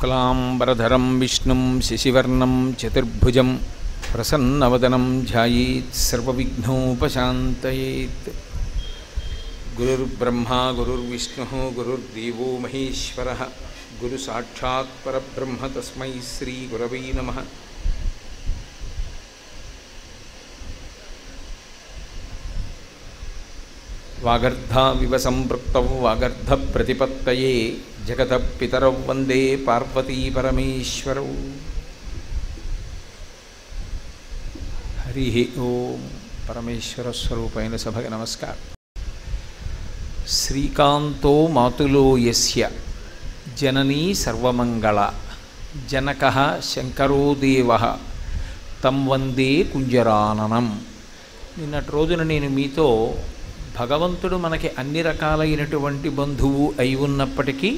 शुक्लांबरधरं विष्णुं शशिवर्णं चतुर्भुजं प्रसन्नवदनं ध्यायेत् सर्वविघ्नोपशान्तयेत्। गुरुर्ब्रह्मा गुरुर्विष्णुः गुरुर्देवो महेश्वरः गुरुसाक्षात् परब्रह्म तस्मै श्रीगुरवे नमः। वागर्धाविव सम्पृक्तौ वागर्धप्रतिपत्तये जगतः पितरौ वन्दे पार्वती परमेश्वरौ। हरि ओम। परमेश्वर स्वरूपैन सभगे नमस्कार। श्रीकांतो मातुलो यस्य जननी सर्वमंगल जनकः शंकरो देवः तं वंदे कुंजराननं। నిన్నటి రోజున నేను మీతో భగవంతుడు మనకి అన్ని రకాలైనటువంటి బంధువు అయి ఉన్నప్పటికీ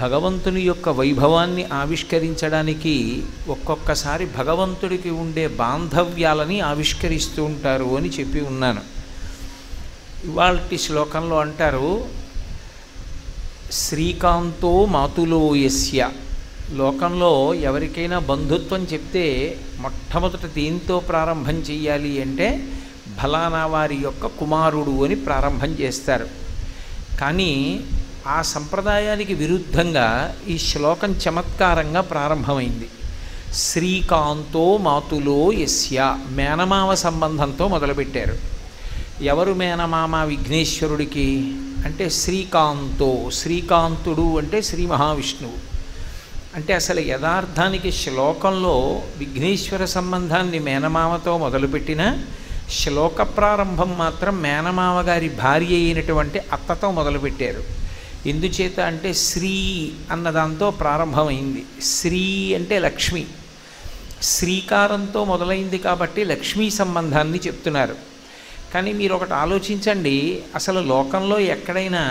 భగవంతుని యొక్క వైభవాన్ని ఆవిష్కరించడానికి ఒక్కొక్కసారి భగవంతుడికి ఉండే బాంధవ్యాలని ఆవిష్కరిస్తూ ఉంటారు అని చెప్పి ఉన్నాను. ఇవాల్టి శ్లోకంలో అంటారు, శ్రీకాంతో మాతులో యస్య. లోకంలో ఎవరికైనా బంధుత్వం చెప్తే మొట్టమొదట దేంతో ప్రారంభం చెయ్యాలి అంటే ఫలానా వారి యొక్క కుమారుడు అని ప్రారంభం చేస్తారు. కానీ ఆ సంప్రదాయానికి విరుద్ధంగా ఈ శ్లోకం చమత్కారంగా ప్రారంభమైంది. శ్రీకాంతో మాతులో యస్య, మేనమామ సంబంధంతో మొదలుపెట్టారు. ఎవరు మేనమామ విఘ్నేశ్వరుడికి అంటే శ్రీకాంతో, శ్రీకాంతుడు అంటే శ్రీ మహావిష్ణువు. అంటే అసలు యథార్థానికి శ్లోకంలో విఘ్నేశ్వర సంబంధాన్ని మేనమామతో మొదలుపెట్టిన శ్లోక ప్రారంభం మాత్రం మేనమామ గారి భార్య అయినటువంటి అత్తతో మొదలుపెట్టారు. ఎందుచేత అంటే శ్రీ అన్నదాంతో ప్రారంభమైంది. శ్రీ అంటే లక్ష్మి, శ్రీకారంతో మొదలైంది కాబట్టి లక్ష్మీ సంబంధాన్ని చెప్తున్నారు. కానీ మీరు ఒకటి ఆలోచించండి, అసలు లోకంలో ఎక్కడైనా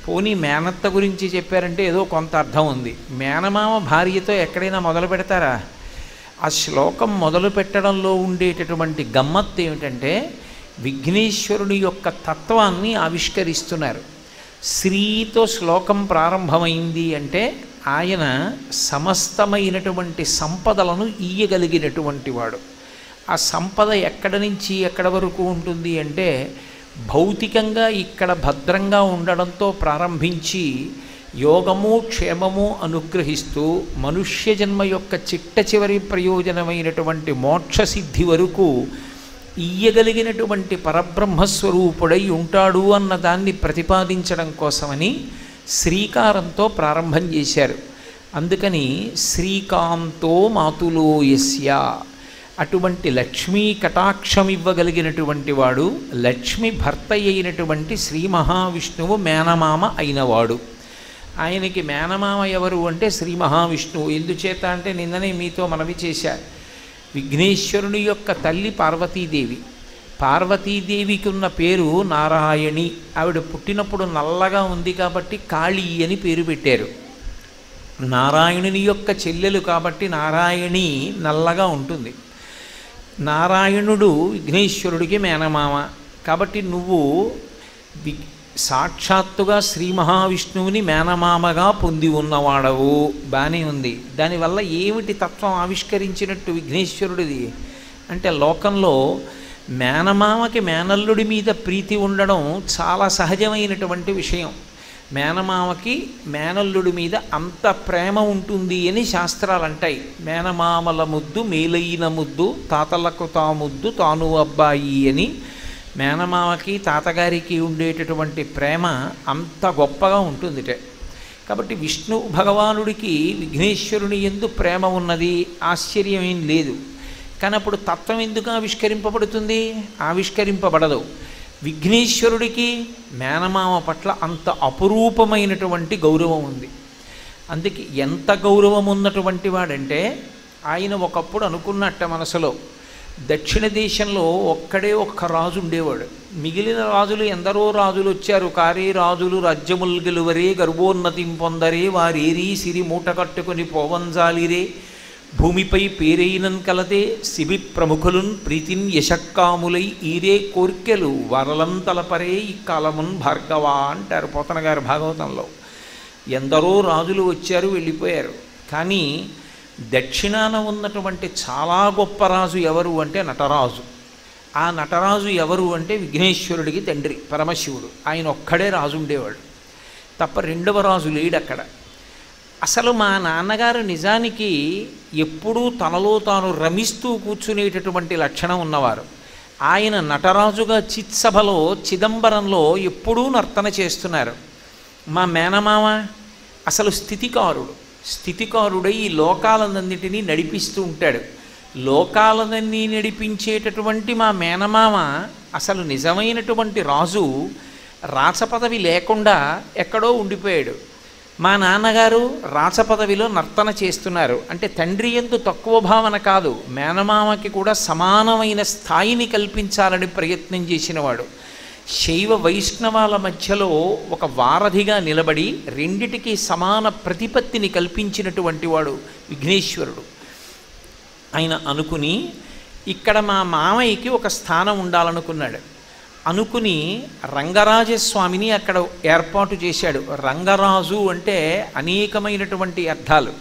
పోనీ మేనత్త గురించి చెప్పారంటే ఏదో కొంత అర్థం ఉంది. మేనమామ భార్యతో ఎక్కడైనా మొదలు పెడతారా? ఆ శ్లోకం మొదలు పెట్టడంలో ఉండేటటువంటి గమ్మత్తు ఏమిటంటే విఘ్నేశ్వరుని యొక్క తత్వాన్ని ఆవిష్కరిస్తున్నారు. శ్రీతో శ్లోకం ప్రారంభమైంది అంటే ఆయన సమస్తమైనటువంటి సంపదలను ఇయ్యగలిగినటువంటి వాడు. ఆ సంపద ఎక్కడి నుంచి ఎక్కడ వరకు ఉంటుంది అంటే భౌతికంగా ఇక్కడ భద్రంగా ఉండడంతో ప్రారంభించి యోగము క్షేమము అనుగ్రహిస్తూ మనుష్య జన్మ యొక్క చిట్ట చివరి ప్రయోజనమైనటువంటి మోక్షసిద్ధి వరకు ఇయ్యగలిగినటువంటి పరబ్రహ్మస్వరూపుడై ఉంటాడు అన్నదాన్ని ప్రతిపాదించడం కోసమని శ్రీకారంతో ప్రారంభం చేశారు. అందుకని శ్రీకాంతో మాతులో యస్య, అటువంటి లక్ష్మీ కటాక్షం ఇవ్వగలిగినటువంటి వాడు, లక్ష్మి భర్త అయినటువంటి శ్రీ మహావిష్ణువు మేనమామ అయినవాడు. ఆయనకి మేనమామ ఎవరు అంటే శ్రీ మహావిష్ణువు. ఎందుచేత అంటే నిన్ననే మీతో మనవి చేశారు, విఘ్నేశ్వరుని యొక్క తల్లి పార్వతీదేవి. పార్వతీదేవికి ఉన్న పేరు నారాయణి. ఆవిడ పుట్టినప్పుడు నల్లగా ఉంది కాబట్టి కాళీ అని పేరు పెట్టారు. నారాయణుని యొక్క చెల్లెలు కాబట్టి నారాయణి నల్లగా ఉంటుంది. నారాయణుడు విఘ్నేశ్వరుడికి మేనమామ కాబట్టి నువ్వు సాక్షాత్తుగా శ్రీ మహావిష్ణువుని మేనమామగా పొంది ఉన్నవాడవు. బాగానే ఉంది. దానివల్ల ఏమిటి తత్వం ఆవిష్కరించినట్టు విఘ్నేశ్వరుడిది అంటే లోకంలో మేనమామకి మేనల్లుడి మీద ప్రీతి ఉండడం చాలా సహజమైనటువంటి విషయం. మేనమామకి మేనల్లుడి మీద అంత ప్రేమ ఉంటుంది అని శాస్త్రాలు అంటాయి. మేనమామల ముద్దు మేలైన ముద్దు తాతలకు తా ముద్దు తాను అబ్బాయి అని మేనమామకి తాతగారికి ఉండేటటువంటి ప్రేమ అంత గొప్పగా ఉంటుందిట. కాబట్టి విష్ణు భగవానుడికి విఘ్నేశ్వరుని యందు ప్రేమ ఉన్నది, ఆశ్చర్యం ఏం లేదు. కానీ అప్పుడు తత్వం ఎందుకు ఆవిష్కరింపబడుతుంది? ఆవిష్కరింపబడదు. విఘ్నేశ్వరుడికి మేనమామ పట్ల అంత అపురూపమైనటువంటి గౌరవం ఉంది. అందుకే ఎంత గౌరవం ఉన్నటువంటి వాడంటే ఆయన ఒకప్పుడు అనుకున్నట్ట మనసులో, దక్షిణ దేశంలో ఒక్కడే ఒక్క రాజు ఉండేవాడు. మిగిలిన రాజులు ఎందరో రాజులు వచ్చారు. కారే రాజులు రాజ్యముల్ గెలువరే గర్వోన్నతిం పొందరే వారేరీ సిరి మూట కట్టుకుని పోవంజాలిరే భూమిపై పేరైనన్ కలదే శిబి ప్రముఖులున్ ప్రీతిన్ యశక్కాములై ఈరే కోర్కెలు వరలంతలపరే ఈ కాలమున్ భార్గవ అంటారు పోతన గారు భాగవతంలో. ఎందరో రాజులు వచ్చారు వెళ్ళిపోయారు, కానీ దక్షిణాన ఉన్నటువంటి చాలా గొప్ప రాజు ఎవరు అంటే నటరాజు. ఆ నటరాజు ఎవరు అంటే విఘ్నేశ్వరుడికి తండ్రి పరమశివుడు. ఆయన ఒక్కడే రాజు ఉండేవాడు తప్ప రెండవ రాజు లేడు అక్కడ. అసలు మా నాన్నగారు నిజానికి ఎప్పుడూ తనలో తాను రమిస్తూ కూర్చునేటటువంటి లక్షణం ఉన్నవారు. ఆయన నటరాజుగా చిత్సభలో చిదంబరంలో ఎప్పుడూ నర్తన చేస్తున్నారు. మా మేనమామ అసలు స్థితికారుడై ఈ లోకాలన్నింటినీ నడిపిస్తూ ఉంటాడు. లోకాలన్నీ నడిపించేటటువంటి మా మేనమామ అసలు నిజమైనటువంటి రాజు రాచపదవి లేకుండా ఎక్కడో ఉండిపోయాడు. మా నాన్నగారు రాచపదవిలో నర్తన చేస్తున్నారు. అంటే తండ్రి యందు తక్కువ భావన కాదు, మేనమామకి కూడా సమానమైన స్థాయిని కల్పించాలని ప్రయత్నం చేసినవాడు. శైవ వైష్ణవాల మధ్యలో ఒక వారధిగా నిలబడి రెండిటికి సమాన ప్రతిపత్తిని కల్పించినటువంటి వాడు విఘ్నేశ్వరుడు. ఆయన అనుకుని ఇక్కడ మా మామయ్యకి ఒక స్థానం ఉండాలనుకున్నాడు. అనుకుని రంగరాజస్వామిని అక్కడ ఏర్పాటు చేశాడు. రంగరాజు అంటే అనేకమైనటువంటి అర్థాలు.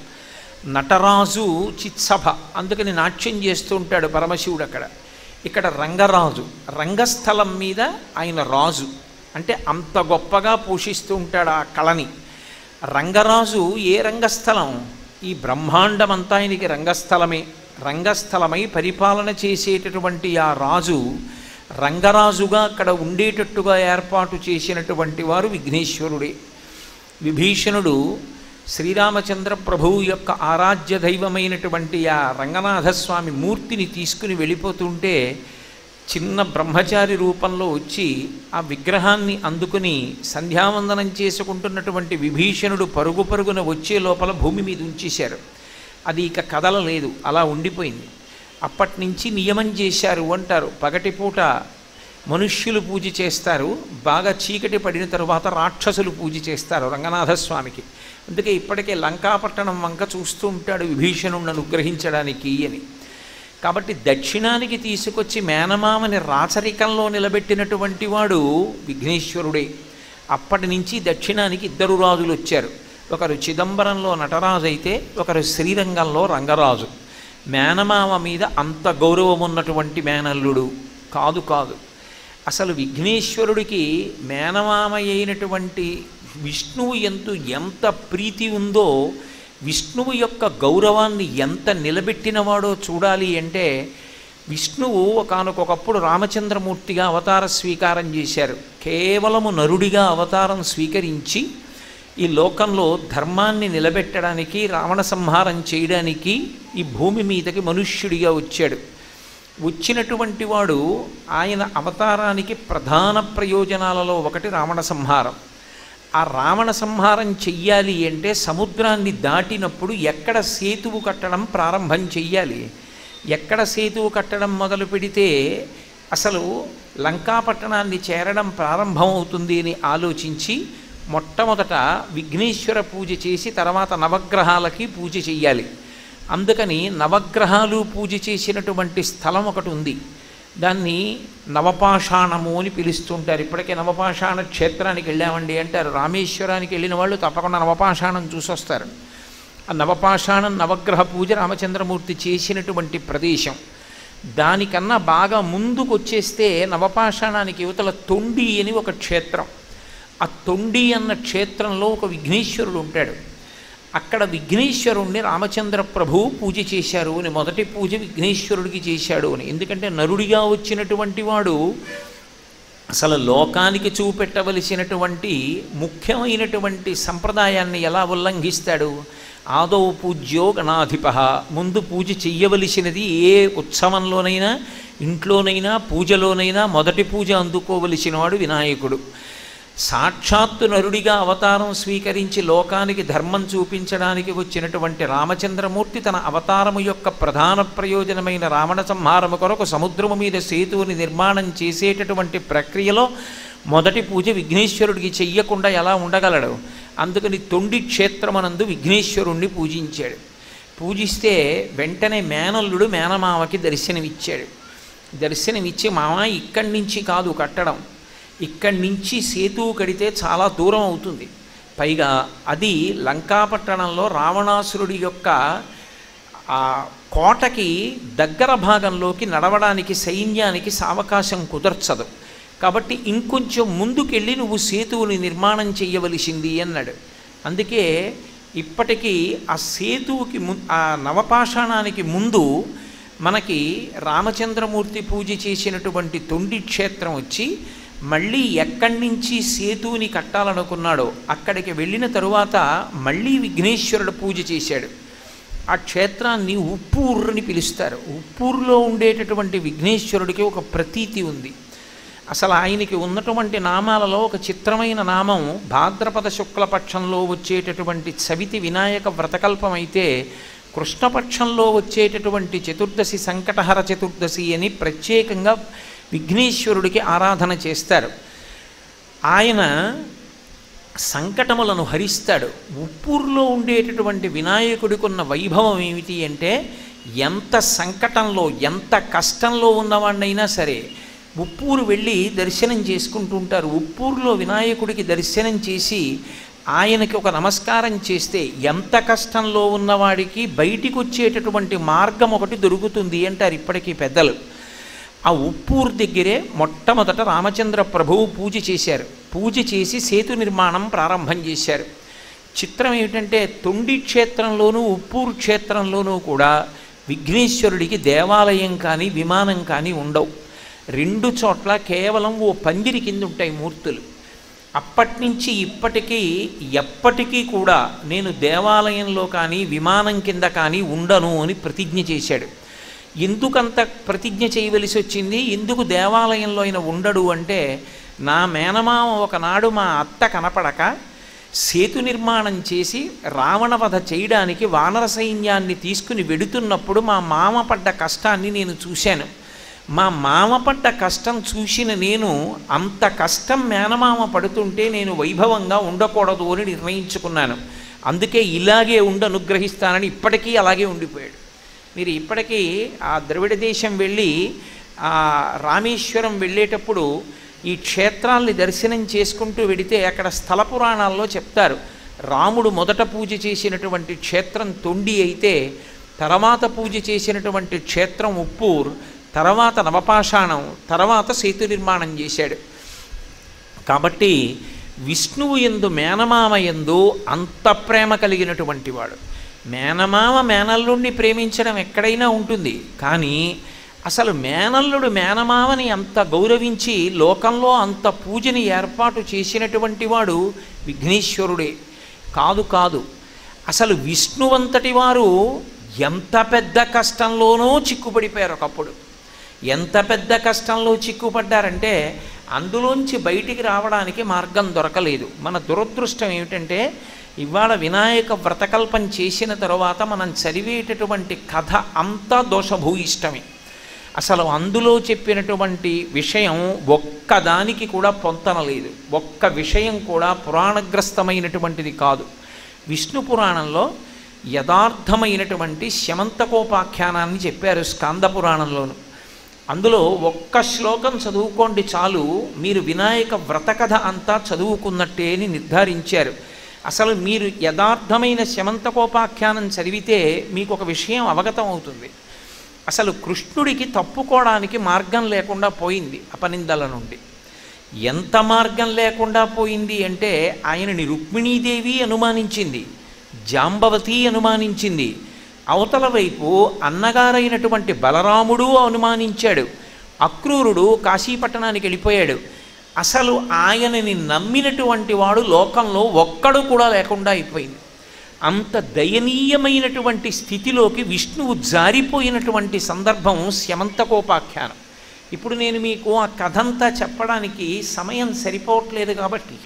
నటరాజు చిత్సభ, అందుకని నాట్యం చేస్తూ ఉంటాడు పరమశివుడు అక్కడ. ఇక్కడ రంగరాజు, రంగస్థలం మీద ఆయన రాజు, అంటే అంత గొప్పగా పోషిస్తూ ఉంటాడు ఆ కళని. రంగరాజు ఏ రంగస్థలం? ఈ బ్రహ్మాండమంతా ఆయనకి రంగస్థలమే. రంగస్థలమై పరిపాలన చేసేటటువంటి ఆ రాజు రంగరాజుగా అక్కడ ఉండేటట్టుగా ఏర్పాటు చేసినటువంటి వారు విఘ్నేశ్వరుడే. విభీషణుడు శ్రీరామచంద్ర ప్రభువు యొక్క ఆరాధ్య దైవమైనటువంటి ఆ రంగనాథస్వామి మూర్తిని తీసుకుని వెళ్ళిపోతుంటే చిన్న బ్రహ్మచారి రూపంలో వచ్చి ఆ విగ్రహాన్ని అందుకుని సంధ్యావందనం చేసుకుంటున్నటువంటి విభీషణుడు పరుగు పరుగున వచ్చే లోపల భూమి మీద ఉంచేశారు. అది ఇక కదలలేదు, అలా ఉండిపోయింది. అప్పటి నుంచి నియమం చేశారు అంటారు, పగటిపూట మనుష్యులు పూజ చేస్తారు, బాగా చీకటి పడిన తరువాత రాక్షసులు పూజ చేస్తారు రంగనాథస్వామికి. అందుకే ఇప్పటికే లంకాపట్టణం వంక చూస్తూ ఉంటాడు విభీషణుడిని అనుగ్రహించడానికి అని. కాబట్టి దక్షిణానికి తీసుకొచ్చి మేనమామని రాచరికంలో నిలబెట్టినటువంటి వాడు విఘ్నేశ్వరుడే. అప్పటి నుంచి దక్షిణానికి ఇద్దరు రాజులు వచ్చారు. ఒకరు చిదంబరంలో నటరాజు అయితే ఒకరు శ్రీరంగంలో రంగరాజు. మేనమామ మీద అంత గౌరవం ఉన్నటువంటి మేనల్లుడు కాదు. అసలు విఘ్నేశ్వరుడికి మేనమామ అయినటువంటి విష్ణువు ఎంత ప్రీతి ఉందో, విష్ణువు యొక్క గౌరవాన్ని ఎంత నిలబెట్టినవాడో చూడాలి అంటే విష్ణువు ఒకానొకప్పుడు రామచంద్రమూర్తిగా అవతార స్వీకారం చేశారు. కేవలము నరుడిగా అవతారం స్వీకరించి ఈ లోకంలో ధర్మాన్ని నిలబెట్టడానికి, రావణ సంహారం చేయడానికి ఈ భూమి మీదకి మనుష్యుడిగా వచ్చాడు. వచ్చినటువంటి వాడు ఆయన అవతారానికి ప్రధాన ప్రయోజనాలలో ఒకటి రావణ సంహారం. ఆ రావణ సంహారం చెయ్యాలి అంటే సముద్రాన్ని దాటినప్పుడు ఎక్కడ సేతువు కట్టడం ప్రారంభం చెయ్యాలి, ఎక్కడ సేతువు కట్టడం మొదలు పెడితే అసలు లంకాపట్టణాన్ని చేరడం ప్రారంభమవుతుంది అని ఆలోచించి మొట్టమొదట విఘ్నేశ్వర పూజ చేసి తర్వాత నవగ్రహాలకి పూజ చెయ్యాలి. అందుకని నవగ్రహాలు పూజ చేసినటువంటి స్థలం ఒకటి ఉంది. దాన్ని నవపాషాణము అని పిలుస్తుంటారు. ఇప్పటికే నవపాషాణ క్షేత్రానికి వెళ్ళామండి అంటారు. రామేశ్వరానికి వెళ్ళిన వాళ్ళు తప్పకుండా నవపాషాణం చూసొస్తారు. ఆ నవపాషాణం నవగ్రహ పూజ రామచంద్రమూర్తి చేసినటువంటి ప్రదేశం. దానికన్నా బాగా ముందుకు వచ్చేస్తే నవపాషాణానికి యువతల తొండి అని ఒక క్షేత్రం. ఆ తొండి అన్న క్షేత్రంలో ఒక విఘ్నేశ్వరుడు ఉంటాడు. అక్కడ విఘ్నేశ్వరుణ్ణి రామచంద్ర ప్రభువు పూజ చేశారు అని, మొదటి పూజ విఘ్నేశ్వరుడికి చేశాడు అని. ఎందుకంటే నరుడిగా వచ్చినటువంటి వాడు అసలు లోకానికి చూపెట్టవలసినటువంటి ముఖ్యమైనటువంటి సంప్రదాయాన్ని ఎలా ఉల్లంఘిస్తాడు? ఆదౌ పూజ్యో గణాధిప, ముందు పూజ చెయ్యవలసినది ఏ ఉత్సవంలోనైనా ఇంట్లోనైనా పూజలోనైనా మొదటి పూజ అందుకోవలసిన వాడు వినాయకుడు. సాక్షాత్తు నరుడిగా అవతారం స్వీకరించి లోకానికి ధర్మం చూపించడానికి వచ్చినటువంటి రామచంద్రమూర్తి తన అవతారము యొక్క ప్రధాన ప్రయోజనమైన రావణ సంహారము కొరకు సముద్రము మీద సేతువుని నిర్మాణం చేసేటటువంటి ప్రక్రియలో మొదటి పూజ విఘ్నేశ్వరుడికి చెయ్యకుండా ఎలా ఉండగలడు? అందుకని తొండి క్షేత్రమనందు విఘ్నేశ్వరుణ్ణి పూజించాడు. పూజిస్తే వెంటనే మేనల్లుడు మేనమామకి దర్శనమిచ్చాడు. దర్శనమిచ్చి మామ ఇక్కడి నుంచి కాదు కట్టడం, ఇక్కడి నుంచి సేతువు కడితే చాలా దూరం అవుతుంది, పైగా అది లంకాపట్టణంలో రావణాసురుడి యొక్క ఆ కోటకి దగ్గర భాగంలోకి నడవడానికి సైన్యానికి సావకాశం కుదర్చదు. కాబట్టి ఇంకొంచెం ముందుకెళ్ళి నువ్వు సేతువుని నిర్మాణం చేయవలసింది అన్నాడు. అందుకే ఇప్పటికీ ఆ సేతువుకి ఆ నవపాషాణానికి ముందు మనకి రామచంద్రమూర్తి పూజ చేసినటువంటి తొండి క్షేత్రం వచ్చి మళ్ళీ ఎక్కడి నుంచి సేతువుని కట్టాలనుకున్నాడో అక్కడికి వెళ్ళిన తరువాత మళ్ళీ విఘ్నేశ్వరుడు పూజ చేశాడు. ఆ క్షేత్రాన్ని ఉప్పూరుని పిలుస్తారు. ఉప్పూరులో ఉండేటటువంటి విఘ్నేశ్వరుడికి ఒక ప్రతీతి ఉంది. అసలు ఆయనకి ఉన్నటువంటి నామాలలో ఒక చిత్రమైన నామం భాద్రపద శుక్లపక్షంలో వచ్చేటటువంటి చవితి వినాయక వ్రతకల్పం అయితే కృష్ణపక్షంలో వచ్చేటటువంటి చతుర్దశి సంకటహర చతుర్దశి అని ప్రత్యేకంగా విఘ్నేశ్వరుడికి ఆరాధన చేస్తారు. ఆయన సంకటములను హరిస్తాడు. ఉప్పూరులో ఉండేటటువంటి వినాయకుడికి ఉన్న వైభవం ఏమిటి అంటే ఎంత సంకటంలో ఎంత కష్టంలో ఉన్నవాడినైనా సరే ఉప్పూరు వెళ్ళి దర్శనం చేసుకుంటూ ఉంటారు. ఉప్పూరులో వినాయకుడికి దర్శనం చేసి ఆయనకి ఒక నమస్కారం చేస్తే ఎంత కష్టంలో ఉన్నవాడికి బయటికి వచ్చేటటువంటి మార్గం ఒకటి దొరుకుతుంది అంటారు ఇప్పటికీ పెద్దలు. ఆ ఉప్పూరు దగ్గరే మొట్టమొదట రామచంద్ర ప్రభువు పూజ చేశారు. పూజ చేసి సేతు నిర్మాణం ప్రారంభం చేశారు. చిత్రం ఏమిటంటే తొండి క్షేత్రంలోనూ ఉప్పూరు క్షేత్రంలోనూ కూడా విఘ్నేశ్వరుడికి దేవాలయం కానీ విమానం కానీ ఉండవు. రెండు చోట్ల కేవలం ఓ పందిరి కింద ఉంటాయి మూర్తులు. అప్పటి నుంచి ఇప్పటికీ ఎప్పటికీ కూడా నేను దేవాలయంలో కానీ విమానం కింద కానీ ఉండను అని ప్రతిజ్ఞ చేశాడు. ఎందుకంత ప్రతిజ్ఞ చేయవలసి వచ్చింది, ఎందుకు దేవాలయంలో ఆయన ఉండడు అంటే నా మేనమామ ఒకనాడు మా అత్త కనపడక సేతు నిర్మాణం చేసి రావణవధ చేయడానికి వానర సైన్యాన్ని తీసుకుని వెడుతున్నప్పుడు మా మామ పడ్డ కష్టాన్ని నేను చూశాను. మా మామ పడ్డ కష్టం చూసిన నేను అంత కష్టం మేనమామ పడుతుంటే నేను వైభవంగా ఉండకూడదు అని నిర్ణయించుకున్నాను. అందుకే ఇలాగే అనుగ్రహిస్తానని ఇప్పటికీ అలాగే ఉండిపోయాడు. మీరు ఇప్పటికీ ఆ ద్రవిడ దేశం వెళ్ళి ఆ రామేశ్వరం వెళ్ళేటప్పుడు ఈ క్షేత్రాల్ని దర్శనం చేసుకుంటూ వెడితే అక్కడ స్థల పురాణాల్లో చెప్తారు. రాముడు మొదట పూజ చేసినటువంటి క్షేత్రం తొండి అయితే తర్వాత పూజ చేసినటువంటి క్షేత్రం ఉప్పూర్, తర్వాత నవపాషాణం, తర్వాత సేతు నిర్మాణం చేశాడు. కాబట్టి విష్ణువు యందు మేనమామ యందు అంత ప్రేమ కలిగినటువంటి వాడు. మేనమామ మేనల్లుడిని ప్రేమించడం ఎక్కడైనా ఉంటుంది, కానీ అసలు మేనల్లుడు మేనమామని అంత గౌరవించి లోకంలో అంత పూజని ఏర్పాటు చేసినటువంటి వాడు విఘ్నేశ్వరుడే. కాదు అసలు విష్ణువంతటి వారు ఎంత పెద్ద కష్టంలోనూ చిక్కుపడిపోయారు. ఒకప్పుడు ఎంత పెద్ద కష్టంలో చిక్కుపడ్డారంటే అందులోంచి బయటికి రావడానికి మార్గం దొరకలేదు. మన దురదృష్టం ఏమిటంటే ఇవాళ వినాయక వ్రతకల్పం చేసిన తరువాత మనం చదివేటటువంటి కథ అంతా దోషభూయిష్టమే. అసలు అందులో చెప్పినటువంటి విషయం ఒక్కదానికి కూడా పొంతనలేదు. ఒక్క విషయం కూడా పురాణగ్రస్తమైనటువంటిది కాదు. విష్ణు పురాణంలో యథార్థమైనటువంటి శమంతకోపాఖ్యానాన్ని చెప్పారు స్కాంద పురాణంలోను. అందులో ఒక్క శ్లోకం చదువుకోండి చాలు, మీరు వినాయక వ్రతకథ అంతా చదువుకున్నట్టే అని నిర్ధారించారు. అసలు మీరు యథార్థమైన శమంతకోపాఖ్యానం చదివితే మీకు ఒక విషయం అవగతం అవుతుంది. అసలు కృష్ణుడికి తప్పుకోవడానికి మార్గం లేకుండా పోయింది అపనిందల నుండి. ఎంత మార్గం లేకుండా పోయింది అంటే ఆయనని రుక్మిణీదేవి అనుమానించింది, జాంబవతి అనుమానించింది, అవతల వైపు అన్నగారైనటువంటి బలరాముడు అనుమానించాడు, అక్రూరుడు కాశీపట్టణానికి వెళ్ళిపోయాడు. అసలు ఆయనని నమ్మినటువంటి వాడు లోకంలో ఒక్కడు కూడా లేకుండా అయిపోయింది. అంత దయనీయమైనటువంటి స్థితిలోకి విష్ణువు జారిపోయినటువంటి సందర్భం శమంతకోపాఖ్యానం. ఇప్పుడు నేను మీకు ఆ కథంతా చెప్పడానికి సమయం సరిపోవట్లేదు కాబట్టి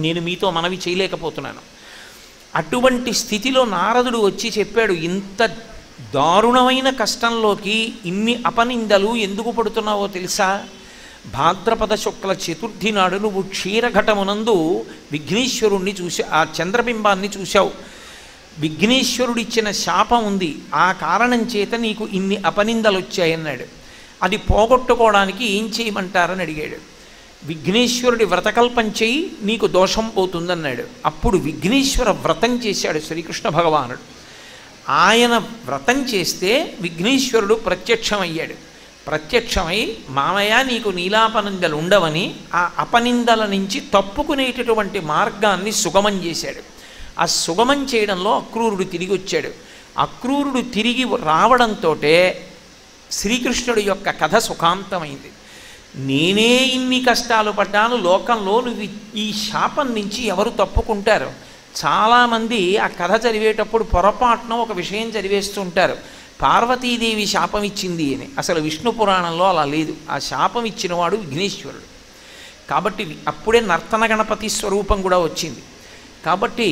నేను మీతో మనవి చేయలేకపోతున్నాను. అటువంటి స్థితిలో నారదుడు వచ్చి చెప్పాడు, ఇంత దారుణమైన కష్టంలోకి ఇన్ని అపనిందలు ఎందుకు పడుతున్నావో తెలుసా? భాద్రపద శుక్ల చతుర్థి నాడు నువ్వు క్షీరఘటమునందు విఘ్నేశ్వరుణ్ణి చూసి ఆ చంద్రబింబాన్ని చూశావు. విఘ్నేశ్వరుడిచ్చిన శాపం ఉంది, ఆ కారణం చేత నీకు ఇన్ని అపనిందలు వచ్చాయన్నాడు. అది పోగొట్టుకోవడానికి ఏం చేయమంటారని అడిగాడు. విఘ్నేశ్వరుడి వ్రతకల్పం చెయ్యి, నీకు దోషం పోతుందన్నాడు. అప్పుడు విఘ్నేశ్వర వ్రతం చేశాడు శ్రీకృష్ణ భగవానుడు. ఆయన వ్రతం చేస్తే విఘ్నేశ్వరుడు ప్రత్యక్షమయ్యాడు. ప్రత్యక్షమై మామయ్య నీకు నీలాపనిందలు ఉండవని ఆ అపనిందల నుంచి తప్పుకునేటటువంటి మార్గాన్ని సుగమం చేశాడు. ఆ సుగమం చేయడంలో అక్రూరుడు తిరిగి వచ్చాడు. అక్రూరుడు తిరిగి రావడంతో శ్రీకృష్ణుడి యొక్క కథ సుఖాంతమైంది. నేనే ఇన్ని కష్టాలు పడ్డాను, లోకంలో నువ్వు ఈ శాపం నుంచి ఎవరు తప్పుకుంటారు? చాలామంది ఆ కథ చదివేటప్పుడు పొరపాటున ఒక విషయం చదివేస్తుంటారు, పార్వతీదేవి శాపం ఇచ్చింది అని. అసలు విష్ణు పురాణంలో అలా లేదు. ఆ శాపం ఇచ్చినవాడు విఘ్నేశ్వరుడు. కాబట్టి అప్పుడే నర్తన గణపతి స్వరూపం కూడా వచ్చింది. కాబట్టి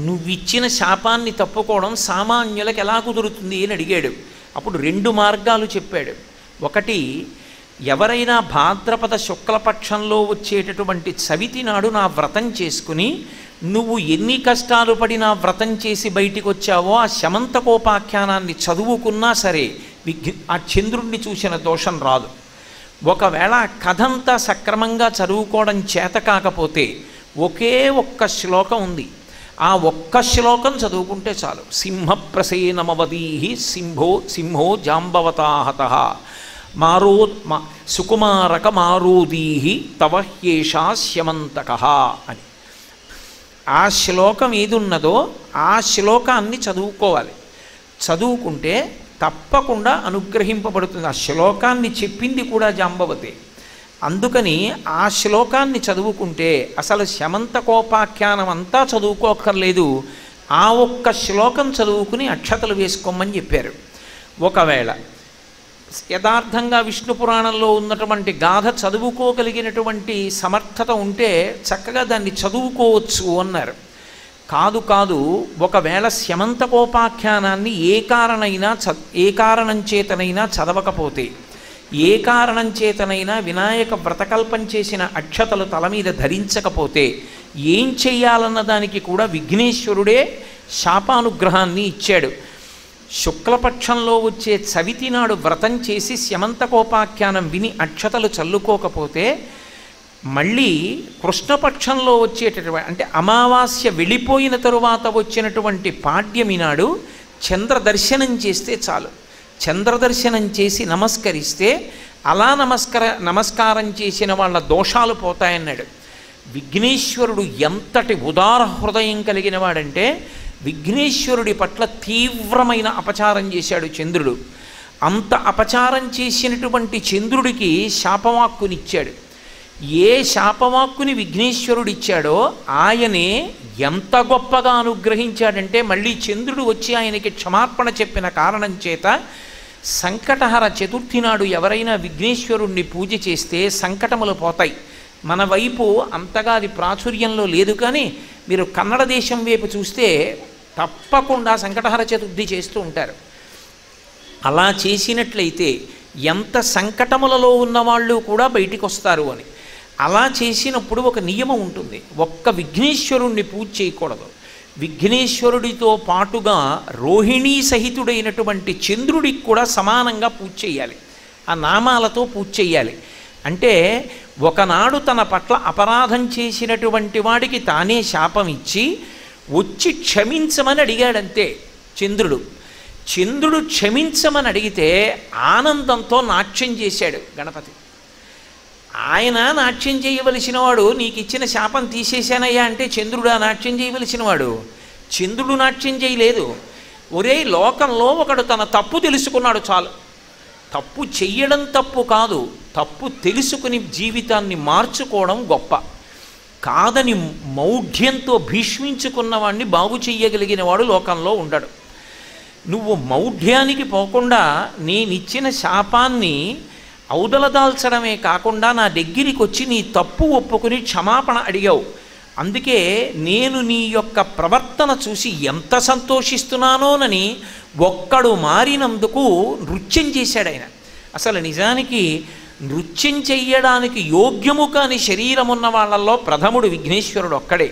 నువ్విచ్చిన శాపాన్ని తప్పుకోవడం సామాన్యులకు ఎలా కుదురుతుంది అని అడిగాడు. అప్పుడు 2 మార్గాలు చెప్పాడు. ఒకటి, ఎవరైనా భాద్రపద శుక్లపక్షంలో వచ్చేటటువంటి చవితి నాడు నా వ్రతం చేసుకుని నువ్వు ఎన్ని కష్టాలు పడి నా వ్రతం చేసి బయటికి వచ్చావో ఆ శమంతకోపాఖ్యానాన్ని చదువుకున్నా సరే ఆ చంద్రుణ్ణి చూసిన దోషం రాదు. ఒకవేళ కథంతా సక్రమంగా చదువుకోవడం చేత కాకపోతే ఒకే ఒక్క శ్లోకం ఉంది, ఆ ఒక్క శ్లోకం చదువుకుంటే చాలు. సింహప్రసేనమవదీహి సింహో జాంబవతాహత మారో సుకుమారక మారోదీహి తవ హ్యేషా స్యమంతక అని. ఆ శ్లోకం ఏది ఉన్నదో ఆ శ్లోకాన్ని చదువుకోవాలి. చదువుకుంటే తప్పకుండా అనుగ్రహింపబడుతుంది. ఆ శ్లోకాన్ని చెప్పింది కూడా జాంబవతే. అందుకని ఆ శ్లోకాన్ని చదువుకుంటే అసలు శమంతకోపాఖ్యానం అంతా చదువుకోక్కర్లేదు, ఆ ఒక్క శ్లోకం చదువుకుని అక్షతలు వేసుకోమని చెప్పారు. ఒకవేళ యథార్థంగా విష్ణు పురాణంలో ఉన్నటువంటి గాథ చదువుకోగలిగినటువంటి సమర్థత ఉంటే చక్కగా దాన్ని చదువుకోవచ్చు అన్నారు. కాదు, ఒకవేళ శమంతకోపాఖ్యానాన్ని ఏ కారణం చేతనైనా చదవకపోతే, ఏ కారణం చేతనైనా వినాయక వ్రతకల్పం చేసిన అక్షతలు తల మీద ధరించకపోతే ఏం చెయ్యాలన్న దానికి కూడా విఘ్నేశ్వరుడే శాపానుగ్రహాన్ని ఇచ్చాడు. శుక్లపక్షంలో వచ్చే చవితి నాడు వ్రతం చేసి శమంతకోపాఖ్యానం విని అక్షతలు చల్లుకోకపోతే మళ్ళీ కృష్ణపక్షంలో వచ్చేటటువంటి అంటే అమావాస్య వెళ్ళిపోయిన తరువాత వచ్చినటువంటి పాడ్యమి నాడు చంద్రదర్శనం చేస్తే చాలు. చంద్రదర్శనం చేసి నమస్కరిస్తే అలా నమస్కారం చేసిన వాళ్ళ దోషాలు పోతాయన్నాడు. విఘ్నేశ్వరుడు ఎంతటి ఉదార హృదయం కలిగిన వాడంటే విఘ్నేశ్వరుడి పట్ల తీవ్రమైన అపచారం చేశాడు చంద్రుడు. అంత అపచారం చేసినటువంటి చంద్రుడికి శాపవాక్కునిచ్చాడు. ఏ శాపవాక్కుని విఘ్నేశ్వరుడిచ్చాడో ఆయనే ఎంత గొప్పగా అనుగ్రహించాడంటే మళ్ళీ చంద్రుడు వచ్చి ఆయనకి క్షమార్పణ చెప్పిన కారణం చేత సంకటహర చతుర్థి నాడు ఎవరైనా విఘ్నేశ్వరుణ్ణి పూజ చేస్తే సంకటములు పోతాయి. మన వైపు అంతగా అది ప్రాచుర్యంలో లేదు, కానీ మీరు కన్నడ దేశం వైపు చూస్తే తప్పకుండా సంకటహర చతుర్థి చేస్తూ ఉంటారు. అలా చేసినట్లయితే ఎంత సంకటములలో ఉన్నవాళ్ళు కూడా బయటికి వస్తారు అని. అలా చేసినప్పుడు ఒక నియమం ఉంటుంది, ఒక్క విఘ్నేశ్వరుణ్ణి పూజ చేయకూడదు. విఘ్నేశ్వరుడితో పాటుగా రోహిణీ సహితుడైనటువంటి చంద్రుడికి కూడా సమానంగా పూజ చేయాలి, ఆ నామాలతో పూజ చేయాలి. అంటే ఒకనాడు తన పట్ల అపరాధం చేసినటువంటి వాడికి తానే శాపం ఇచ్చి వచ్చి క్షమించమని అడిగాడంతే చంద్రుడు క్షమించమని అడిగితే ఆనందంతో నాట్యం చేశాడు గణపతి. ఆయన నాట్యం చేయవలసిన వాడు, నీకు ఇచ్చిన శాపం తీసేశానయ్యా అంటే చంద్రుడు ఆ నాట్యం చేయవలసిన వాడు. చంద్రుడు నాట్యం చేయలేదు. ఒరే, లోకంలో ఒకడు తన తప్పు తెలుసుకున్నాడు చాలు. తప్పు చెయ్యడం తప్పు కాదు, తప్పు తెలుసుకుని జీవితాన్ని మార్చుకోవడం గొప్ప. కాదని మౌఢ్యంతో భీష్మించుకున్నవాడిని బాగు చెయ్యగలిగిన వాడు లోకంలో ఉండడు. నువ్వు మౌఢ్యానికి పోకుండా నేనిచ్చిన శాపాన్ని ఔదలదాల్చడమే కాకుండా నా దగ్గరికి వచ్చి నీ తప్పు ఒప్పుకుని క్షమాపణ అడిగావు. అందుకే నేను నీ యొక్క ప్రవర్తన చూసి ఎంత సంతోషిస్తున్నానోనని ఒక్కడు మారినందుకు నృత్యం చేశాడు ఆయన. అసలు నిజానికి నృత్యం చెయ్యడానికి యోగ్యము కాని శరీరం ఉన్న వాళ్ళల్లో ప్రథముడు విఘ్నేశ్వరుడు ఒక్కడే.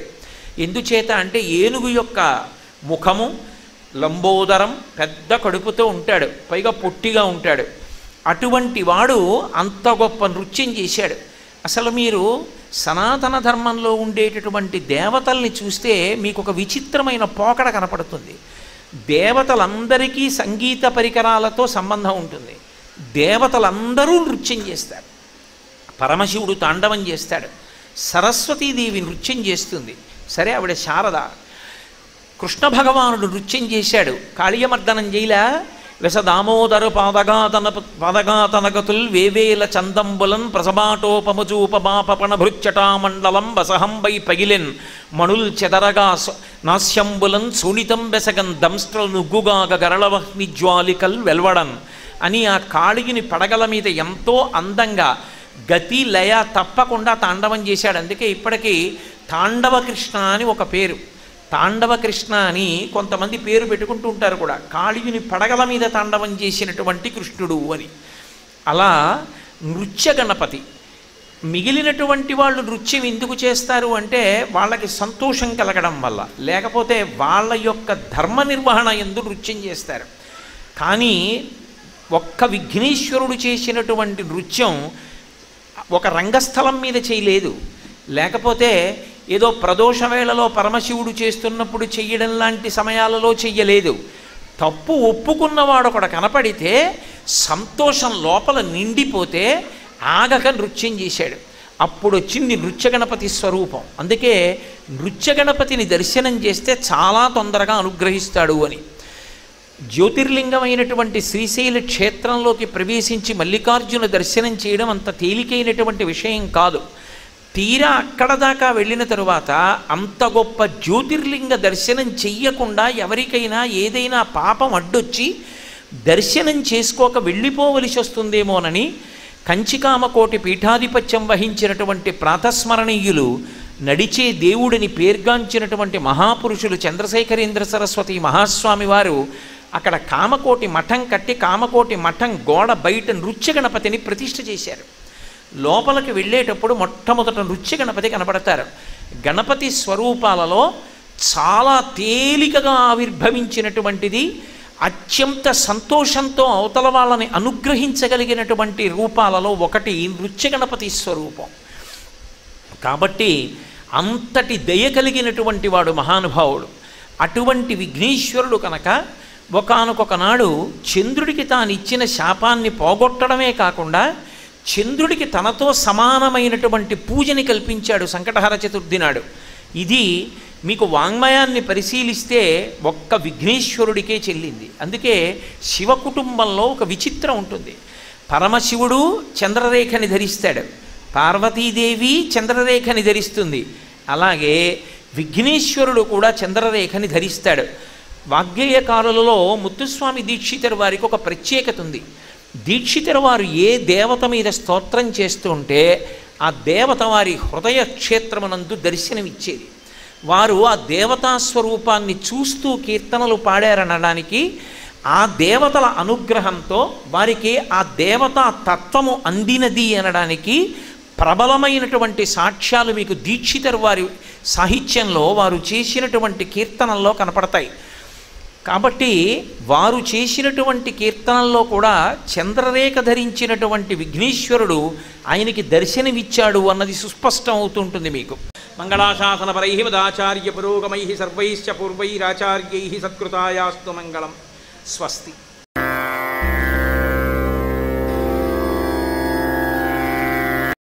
ఎందుచేత అంటే ఏనుగు యొక్క ముఖము, లంబోదరం, పెద్ద కడుపుతో ఉంటాడు, పైగా పొట్టిగా ఉంటాడు. అటువంటి వాడు అంత గొప్ప నృత్యం చేశాడు. అసలు మీరు సనాతన ధర్మంలో ఉండేటటువంటి దేవతల్ని చూస్తే మీకు ఒక విచిత్రమైన పోకడ కనపడుతుంది. దేవతలందరికీ సంగీత పరికరాలతో సంబంధం ఉంటుంది. దేవతలందరూ నృత్యం చేస్తారు. పరమశివుడు తాండవం చేస్తాడు, సరస్వతీదేవి నృత్యం చేస్తుంది. సరే, ఆవిడ శారద. కృష్ణ భగవానుడు నృత్యం చేశాడు, కాళీయమర్దనం చేయలా. వెస దామోదర పాదగాతనగతుల్ వేవేల చందంబులన్ ప్రసబాటోపమజూపమాపణ భృచ్చటామండలం వసహంబై పగిలెన్ మణుల్ చెదరగా నాస్యంబులన్ సునితం బెసగన్ దంస్ట్రల్ నుగ్గుగాగ గరళవహ్ని జ్వాలికల్ వెల్వడన్ అని ఆ కాళిగిని పడగల మీద ఎంతో అందంగా గతి లయ తప్పకుండా తాండవం చేశాడు. అందుకే ఇప్పటికీ తాండవ కృష్ణ అని ఒక పేరు. తాండవ కృష్ణ అని కొంతమంది పేరు పెట్టుకుంటూ ఉంటారు కూడా, కాళియుని పడగల మీద తాండవం చేసినటువంటి కృష్ణుడు అని. అలా నృత్య గణపతి. మిగిలినటువంటి వాళ్ళు నృత్యం ఎందుకు చేస్తారు అంటే వాళ్ళకి సంతోషం కలగడం వల్ల, లేకపోతే వాళ్ళ యొక్క ధర్మ నిర్వహణ ఎందు నృత్యం చేస్తారు. కానీ ఒక్క విఘ్నేశ్వరుడు చేసినటువంటి నృత్యం ఒక రంగస్థలం మీద చేయలేదు, లేకపోతే ఏదో ప్రదోష వేళలో పరమశివుడు చేస్తున్నప్పుడు చెయ్యడం లాంటి సమయాలలో చెయ్యలేదు. తప్పు ఒప్పుకున్నవాడు ఒకడు కనపడితే సంతోషం లోపల నిండిపోతే ఆగక నృత్యం చేశాడు. అప్పుడు వచ్చింది నృత్య గణపతి స్వరూపం. అందుకే నృత్య గణపతిని దర్శనం చేస్తే చాలా తొందరగా అనుగ్రహిస్తాడు అని. జ్యోతిర్లింగమైనటువంటి శ్రీశైల క్షేత్రంలోకి ప్రవేశించి మల్లికార్జున దర్శనం చేయడం అంత తేలికైనటువంటి విషయం కాదు. తీరా అక్కడ దాకా వెళ్ళిన తరువాత అంత గొప్ప జ్యోతిర్లింగ దర్శనం చెయ్యకుండా ఎవరికైనా ఏదైనా పాపం అడ్డొచ్చి దర్శనం చేసుకోక వెళ్ళిపోవలసి వస్తుందేమోనని కంచికామకోటి పీఠాధిపత్యం వహించినటువంటి ప్రాతస్మరణీయులు, నడిచే దేవుడిని పేర్గాంచినటువంటి మహాపురుషులు చంద్రశేఖరేంద్ర సరస్వతి మహాస్వామి వారు అక్కడ కామకోటి మఠం కట్టి కామకోటి మఠం గోడ బయట నృత్య గణపతిని ప్రతిష్ఠ చేశారు. లోపలికి వెళ్ళేటప్పుడు మొట్టమొదట నృత్య గణపతి కనపడతారు. గణపతి స్వరూపాలలో చాలా తేలికగా ఆవిర్భవించినటువంటిది, అత్యంత సంతోషంతో అవతల వాళ్ళని అనుగ్రహించగలిగినటువంటి రూపాలలో ఒకటి నృత్య గణపతి స్వరూపం. కాబట్టి అంతటి దయ కలిగినటువంటి వాడు మహానుభావుడు. అటువంటి విఘ్నేశ్వరుడు కనుక ఒకానొకనాడు చంద్రుడికి తాను ఇచ్చిన శాపాన్ని పోగొట్టడమే కాకుండా చంద్రుడికి తనతో సమానమైనటువంటి పూజని కల్పించాడు సంకటహర చతుర్థి నాడు. ఇది మీకు వాంగ్మయాన్ని పరిశీలిస్తే ఒక్క విఘ్నేశ్వరుడికే చెల్లింది. అందుకే శివ కుటుంబంలో ఒక విచిత్రం ఉంటుంది. పరమశివుడు చంద్రరేఖని ధరిస్తాడు, పార్వతీదేవి చంద్రరేఖని ధరిస్తుంది, అలాగే విఘ్నేశ్వరుడు కూడా చంద్రరేఖని ధరిస్తాడు. వాగ్గేయకారులలో ముత్తుస్వామి దీక్షితరు వారికి ఒక ప్రత్యేకత ఉంది. దీక్షితరు వారు ఏ దేవత మీద స్తోత్రం చేస్తుంటే ఆ దేవత వారి హృదయ క్షేత్రమునందు దర్శనమిచ్చేది. వారు ఆ దేవతా స్వరూపాన్ని చూస్తూ కీర్తనలు పాడారనడానికి ఆ దేవతల అనుగ్రహంతో వారికి ఆ దేవతా తత్వము అందినది అనడానికి ప్రబలమైనటువంటి సాక్ష్యాలు మీకు దీక్షితరు వారి సాహిత్యంలో వారు చేసినటువంటి కీర్తనల్లో కనపడతాయి. కాబట్టి వారు చేసినటువంటి కీర్తనల్లో కూడా చంద్రరేఖ ధరించినటువంటి విఘ్నేశ్వరుడు ఆయనకి దర్శనమిచ్చాడు అన్నది సుస్పష్టం అవుతుంటుంది మీకు. మంగళాశాసనపరై మదాచార్య పురోగమై సర్వైశ్చ పూర్వైరాచార్యై సత్కృతాయాస్తు మంగళం. స్వస్తి.